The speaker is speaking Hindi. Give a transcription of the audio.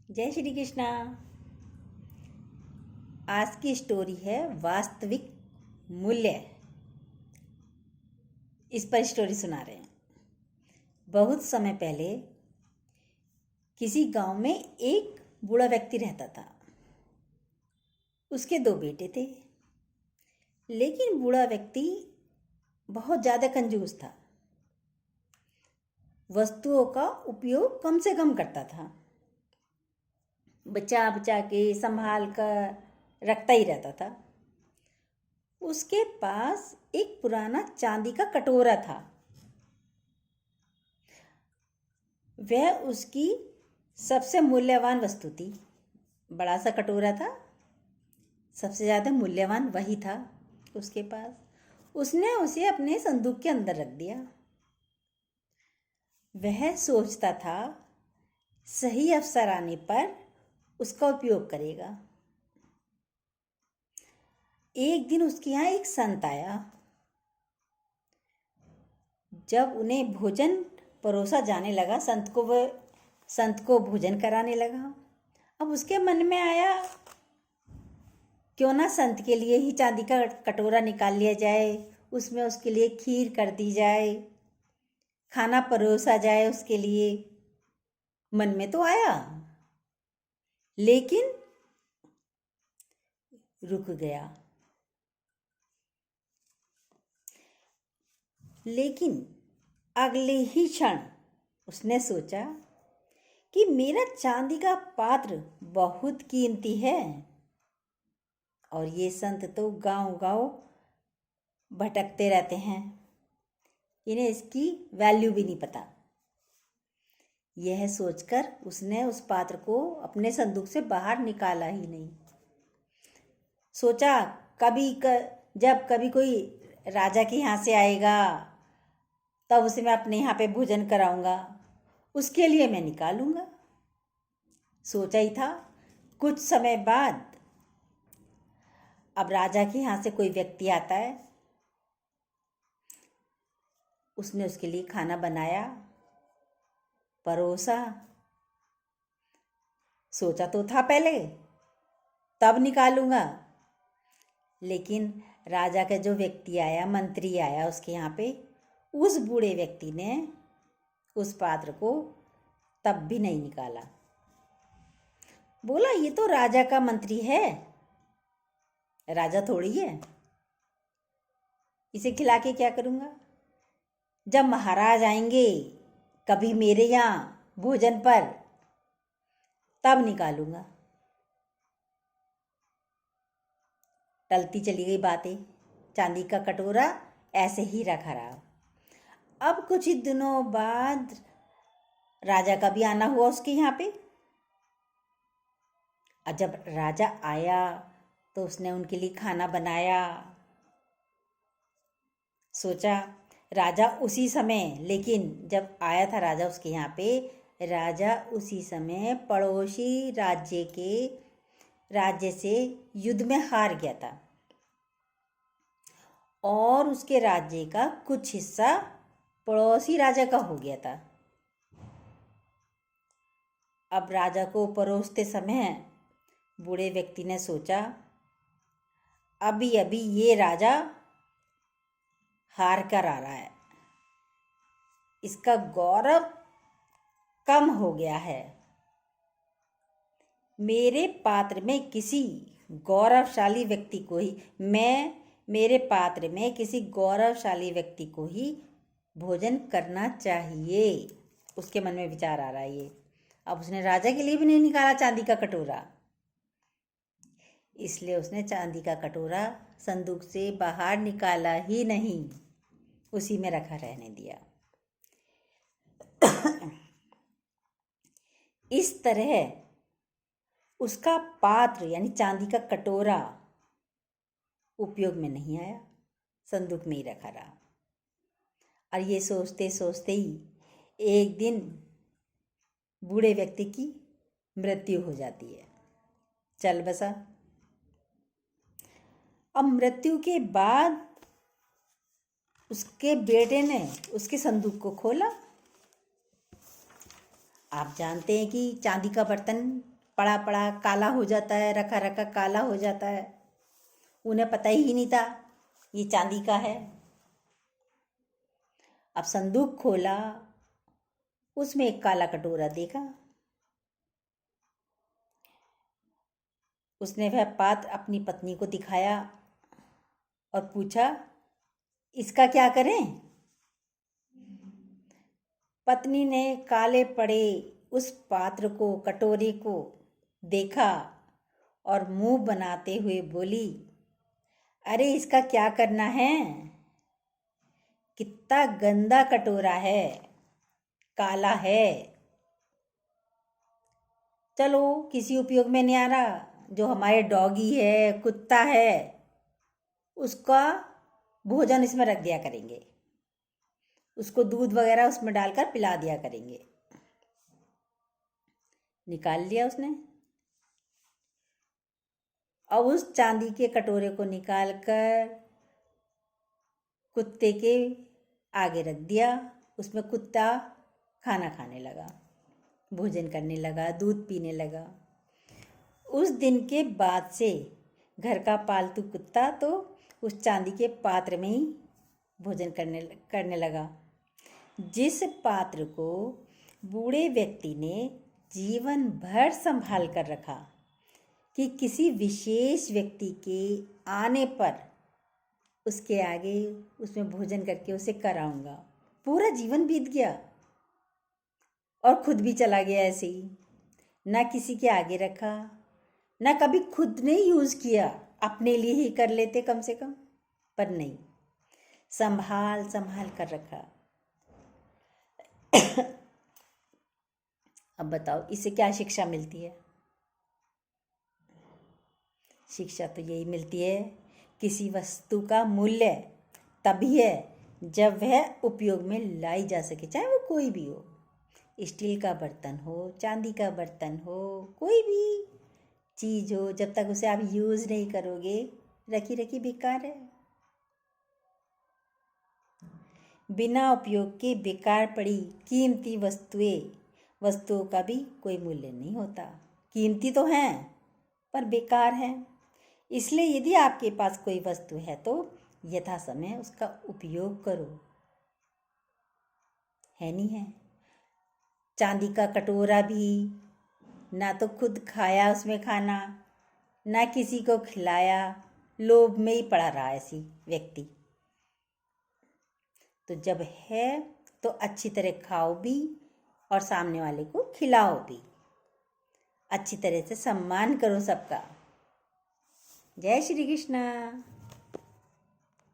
जय श्री कृष्णा। आज की स्टोरी है वास्तविक मूल्य। इस पर स्टोरी सुना रहे हैं। बहुत समय पहले किसी गांव में एक बूढ़ा व्यक्ति रहता था। उसके 2 बेटे थे, लेकिन बूढ़ा व्यक्ति बहुत ज़्यादा कंजूस था। वस्तुओं का उपयोग कम से कम करता था, बचा बचा के संभाल कर रखता ही रहता था। उसके पास एक पुराना चांदी का कटोरा था। वह उसकी सबसे मूल्यवान वस्तु थी। बड़ा सा कटोरा था, सबसे ज़्यादा मूल्यवान वही था उसके पास। उसने उसे अपने संदूक के अंदर रख दिया। वह सोचता था सही अवसर आने पर उसका उपयोग करेगा। एक दिन उसके यहाँ एक संत आया। जब उन्हें भोजन परोसा जाने लगा, संत को भोजन कराने लगा। अब उसके मन में आया, क्यों ना संत के लिए ही चांदी का कटोरा निकाल लिया जाए, उसमें उसके लिए खीर कर दी जाए, खाना परोसा जाए उसके लिए। मन में तो आया, लेकिन रुक गया। लेकिन अगले ही क्षण उसने सोचा कि मेरा चांदी का पात्र बहुत कीमती है और ये संत तो गांव गांव भटकते रहते हैं, इन्हें इसकी वैल्यू भी नहीं पता। यह सोचकर उसने उस पात्र को अपने संदूक से बाहर निकाला ही नहीं। सोचा जब कभी कोई राजा के यहाँ से आएगा तब उसे मैं अपने यहाँ पे भोजन कराऊंगा, उसके लिए मैं निकालूंगा। सोचा ही था। कुछ समय बाद अब राजा के यहाँ से कोई व्यक्ति आता है। उसने उसके लिए खाना बनाया, परोसा। सोचा तो था पहले तब निकालूंगा, लेकिन राजा का जो व्यक्ति आया, मंत्री आया उसके यहाँ पे, उस बूढ़े व्यक्ति ने उस पात्र को तब भी नहीं निकाला। बोला, ये तो राजा का मंत्री है, राजा थोड़ी है, इसे खिला के क्या करूँगा। जब महाराज आएंगे कभी मेरे यहाँ भोजन पर, तब निकालूंगा। टलती चली गई बातें। चांदी का कटोरा ऐसे ही रखा रहा। अब कुछ ही दिनों बाद राजा का भी आना हुआ उसके यहाँ पे। और जब राजा आया तो उसने उनके लिए खाना बनाया। सोचा राजा उसी समय, लेकिन जब आया था राजा उसके यहाँ पे, राजा उसी समय पड़ोसी राज्य से युद्ध में हार गया था और उसके राज्य का कुछ हिस्सा पड़ोसी राजा का हो गया था। अब राजा को परोसते समय बूढ़े व्यक्ति ने सोचा, अभी अभी ये राजा हार कर आ रहा है, इसका गौरव कम हो गया है। मेरे पात्र में किसी गौरवशाली व्यक्ति को ही भोजन करना चाहिए। उसके मन में विचार आ रहा है ये। अब उसने राजा के लिए भी नहीं निकाला चांदी का कटोरा, इसलिए उसने चांदी का कटोरा संदूक से बाहर निकाला ही नहीं, उसी में रखा रहने दिया। इस तरह उसका पात्र यानी चांदी का कटोरा उपयोग में नहीं आया, संदूक में ही रखा रहा। और ये सोचते सोचते ही एक दिन बूढ़े व्यक्ति की मृत्यु हो जाती है। चल बसा। अब मृत्यु के बाद उसके बेटे ने उसके संदूक को खोला। आप जानते हैं कि चांदी का बर्तन पड़ा पड़ा काला हो जाता है, रखा रखा काला हो जाता है। उन्हें पता ही नहीं था ये चांदी का है। अब संदूक खोला, उसमें एक काला कटोरा देखा। उसने वह पात्र अपनी पत्नी को दिखाया और पूछा, इसका क्या करें? पत्नी ने काले पड़े उस पात्र को, कटोरे को देखा और मुंह बनाते हुए बोली, अरे इसका क्या करना है? कितना गंदा कटोरा है, काला है। चलो किसी उपयोग में नहीं आ रहा। जो हमारे डॉगी है, कुत्ता है, उसका भोजन इसमें रख दिया करेंगे, उसको दूध वगैरह उसमें डालकर पिला दिया करेंगे। निकाल लिया उसने। अब उस चांदी के कटोरे को निकालकर कुत्ते के आगे रख दिया। उसमें कुत्ता खाना खाने लगा, भोजन करने लगा, दूध पीने लगा। उस दिन के बाद से घर का पालतू कुत्ता तो उस चांदी के पात्र में ही भोजन करने लगा, जिस पात्र को बूढ़े व्यक्ति ने जीवन भर संभाल कर रखा कि किसी विशेष व्यक्ति के आने पर उसके आगे उसमें भोजन करके उसे कराऊंगा। पूरा जीवन बीत गया और खुद भी चला गया ऐसे ही। ना किसी के आगे रखा, ना कभी खुद ने यूज़ किया, अपने लिए ही कर लेते कम से कम, पर नहीं, संभाल संभाल कर रखा। अब बताओ इससे क्या शिक्षा मिलती है? शिक्षा तो यही मिलती है, किसी वस्तु का मूल्य तभी है जब वह उपयोग में लाई जा सके, चाहे वो कोई भी हो। स्टील का बर्तन हो, चांदी का बर्तन हो, कोई भी चीज़ हो, जब तक उसे आप यूज़ नहीं करोगे, रखी रखी बेकार है। बिना उपयोग के बेकार पड़ी कीमती वस्तुओं का भी कोई मूल्य नहीं होता। कीमती तो हैं पर बेकार है। इसलिए यदि आपके पास कोई वस्तु है तो यथा समय उसका उपयोग करो। है नहीं है? चांदी का कटोरा भी ना तो खुद खाया उसमें खाना, ना किसी को खिलाया, लोभ में ही पड़ा रहा ऐसी व्यक्ति। तो जब है तो अच्छी तरह खाओ भी और सामने वाले को खिलाओ भी। अच्छी तरह से सम्मान करो सबका। जय श्री कृष्णा।